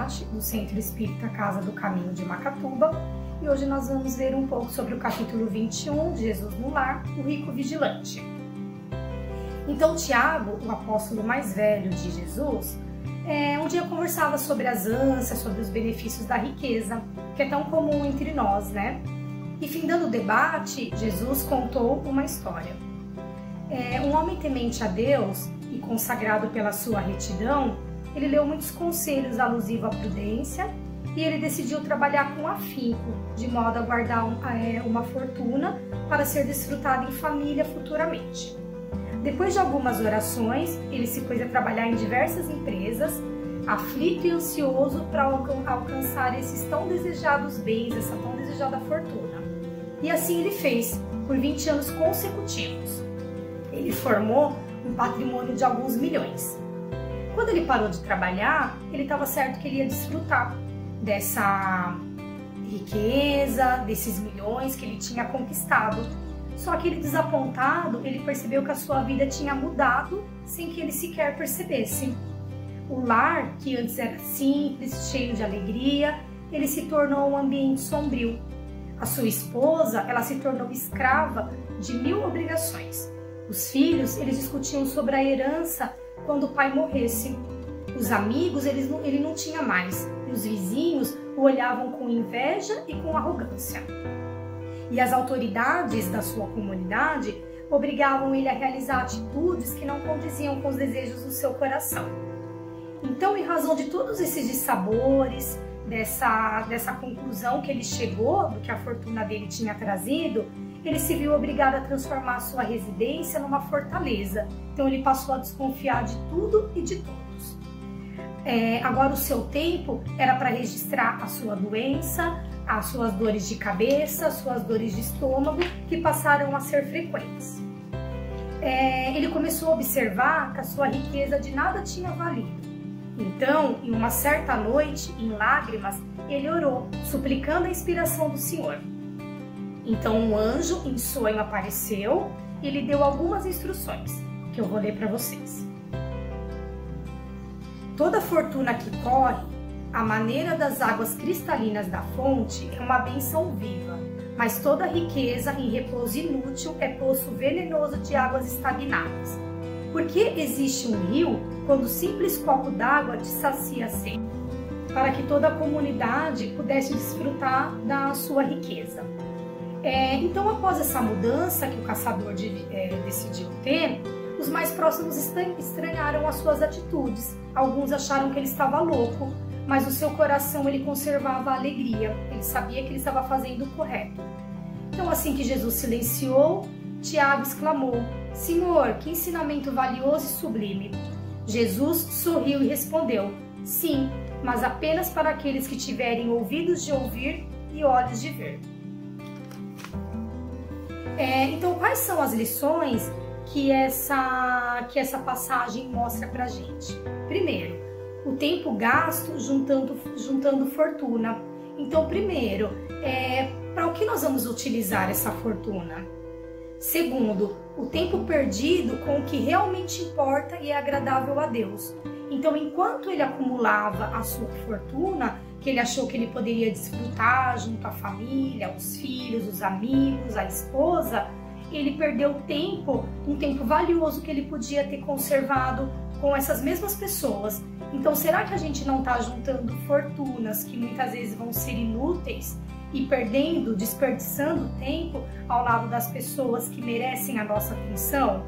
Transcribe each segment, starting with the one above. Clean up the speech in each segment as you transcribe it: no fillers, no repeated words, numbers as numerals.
debate do Centro Espírita Casa do Caminho de Macatuba, e hoje nós vamos ver um pouco sobre o capítulo 21 de Jesus no Lar, o Rico Vigilante. Então Tiago, o apóstolo mais velho de Jesus, um dia conversava sobre as ânsias, sobre os benefícios da riqueza, que é tão comum entre nós, né? E findando o debate, Jesus contou uma história. Um homem temente a Deus e consagrado pela sua retidão, ele leu muitos conselhos alusivos à prudência e ele decidiu trabalhar com afinco, de modo a guardar uma fortuna para ser desfrutada em família futuramente. Depois de algumas orações, ele se pôs a trabalhar em diversas empresas, aflito e ansioso para alcançar esses tão desejados bens, essa tão desejada fortuna. E assim ele fez, por 20 anos consecutivos. Ele formou um patrimônio de alguns milhões. Quando ele parou de trabalhar, ele estava certo que ele ia desfrutar dessa riqueza, desses milhões que ele tinha conquistado. Só que ele, desapontado, ele percebeu que a sua vida tinha mudado sem que ele sequer percebesse. O lar, que antes era simples, cheio de alegria, ele se tornou um ambiente sombrio. A sua esposa, ela se tornou escrava de 1000 obrigações. Os filhos, eles discutiam sobre a herança quando o pai morresse. Os amigos, ele não tinha mais. E os vizinhos o olhavam com inveja e com arrogância. E as autoridades da sua comunidade obrigavam ele a realizar atitudes que não condiziam com os desejos do seu coração. Então, em razão de todos esses dissabores, dessa conclusão que ele chegou, do que a fortuna dele tinha trazido, ele se viu obrigado a transformar a sua residência numa fortaleza. Então, ele passou a desconfiar de tudo e de todos. Agora, o seu tempo era para registrar a sua doença, as suas dores de cabeça, as suas dores de estômago, que passaram a ser frequentes. Ele começou a observar que a sua riqueza de nada tinha valido. Então, em uma certa noite, em lágrimas, ele orou, suplicando a inspiração do Senhor. Então, um anjo em sonho apareceu e lhe deu algumas instruções, que eu vou ler para vocês. Toda fortuna que corre, à maneira das águas cristalinas da fonte, é uma bênção viva, mas toda riqueza em repouso inútil é poço venenoso de águas estagnadas. Por que existe um rio quando o simples copo d'água te sacia a sede? Para que toda a comunidade pudesse desfrutar da sua riqueza. Então, após essa mudança que o caçador decidiu ter, os mais próximos estranharam as suas atitudes. Alguns acharam que ele estava louco, mas o seu coração ele conservava a alegria. Ele sabia que ele estava fazendo o correto. Então, assim que Jesus silenciou, Tiago exclamou: Senhor, que ensinamento valioso e sublime! Jesus sorriu e respondeu: Sim, mas apenas para aqueles que tiverem ouvidos de ouvir e olhos de ver. Então, quais são as lições que essa passagem mostra pra gente? Primeiro, o tempo gasto juntando fortuna. Então, primeiro, para o que nós vamos utilizar essa fortuna? Segundo, o tempo perdido com o que realmente importa e é agradável a Deus. Então, enquanto ele acumulava a sua fortuna, que ele achou que ele poderia desfrutar junto à família, os filhos, os amigos, a esposa, ele perdeu tempo, um tempo valioso que ele podia ter conservado com essas mesmas pessoas. Então, será que a gente não está juntando fortunas que muitas vezes vão ser inúteis e desperdiçando tempo ao lado das pessoas que merecem a nossa atenção?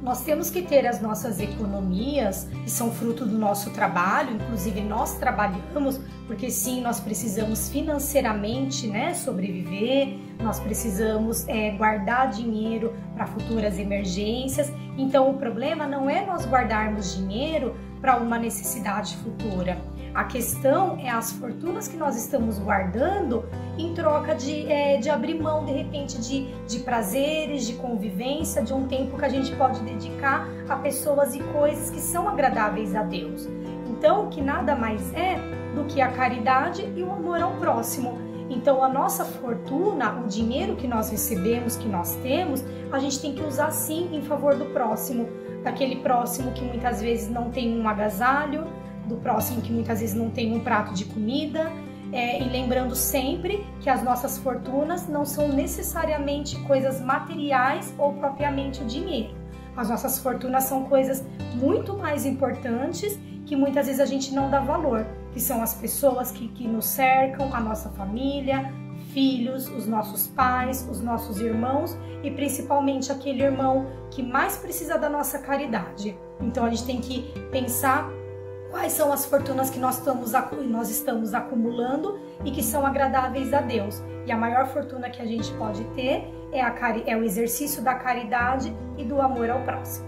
Nós temos que ter as nossas economias, que são fruto do nosso trabalho, inclusive nós trabalhamos, porque sim, nós precisamos financeiramente, né, sobreviver, nós precisamos guardar dinheiro para futuras emergências. Então, o problema não é nós guardarmos dinheiro para uma necessidade futura. A questão é as fortunas que nós estamos guardando em troca de abrir mão, de repente, de prazeres, de convivência, de um tempo que a gente pode dedicar a pessoas e coisas que são agradáveis a Deus. Então, que nada mais é do que a caridade e o amor ao próximo. Então, a nossa fortuna, o dinheiro que nós recebemos, que nós temos, a gente tem que usar sim em favor do próximo, daquele próximo que muitas vezes não tem um agasalho, do próximo que muitas vezes não tem um prato de comida, e lembrando sempre que as nossas fortunas não são necessariamente coisas materiais ou propriamente o dinheiro. As nossas fortunas são coisas muito mais importantes que muitas vezes a gente não dá valor, que são as pessoas que nos cercam, a nossa família, filhos, os nossos pais, os nossos irmãos e principalmente aquele irmão que mais precisa da nossa caridade. Então a gente tem que pensar quais são as fortunas que nós estamos acumulando e que são agradáveis a Deus. E a maior fortuna que a gente pode ter é o exercício da caridade e do amor ao próximo.